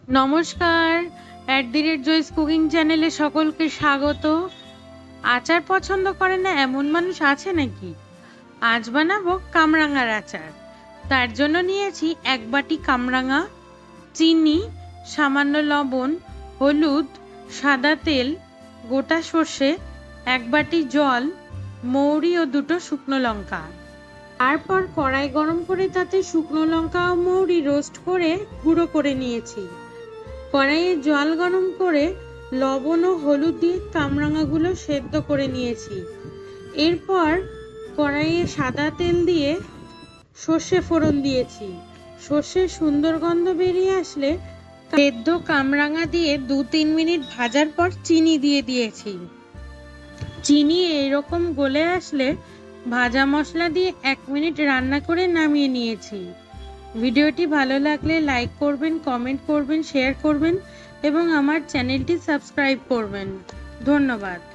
নমস্কার। @Joys cooking চ্যানেলে সকলকে স্বাগত। আচার পছন্দ করে না এমন মানুষ আছে নাকি? আজ বানাবো কামরাঙার আচার। তার জন্য নিয়েছি 1 বাটি কামরাঙা, চিনি, সামান্য লবণ, হলুদ, সাদা তেল, গোটা সর্ষে, 1 বাটি জল, মৌরি ও 2টো শুকনো লঙ্কা। তারপর কড়াই গরম করে তাতে শুকনো লঙ্কা ও মৌরি রোস্ট করে গুঁড়ো করে নিয়েছি। কড়াইয়ে জল গরম করে লবণ ও হলুদ দিয়ে কামরাঙাগুলো সেদ্ধ করে নিয়েছি। এরপর কড়াইয়ে সাদা তেল দিয়ে সর্ষে ফোড়ন দিয়েছি। সর্ষের সুন্দর গন্ধ বেরিয়ে আসলে সেদ্ধ কামরাঙা দিয়ে 2-3 মিনিট ভাজার পর চিনি দিয়ে দিয়েছি। চিনি এইরকম গলে আসলে ভাজা মশলা দিয়ে 1 মিনিট রান্না করে নামিয়ে নিয়েছি। ভিডিওটি ভালো লাগলে লাইক করবেন, কমেন্ট করবেন, শেয়ার করবেন এবং আমার চ্যানেলটি সাবস্ক্রাইব করবেন। ধন্যবাদ।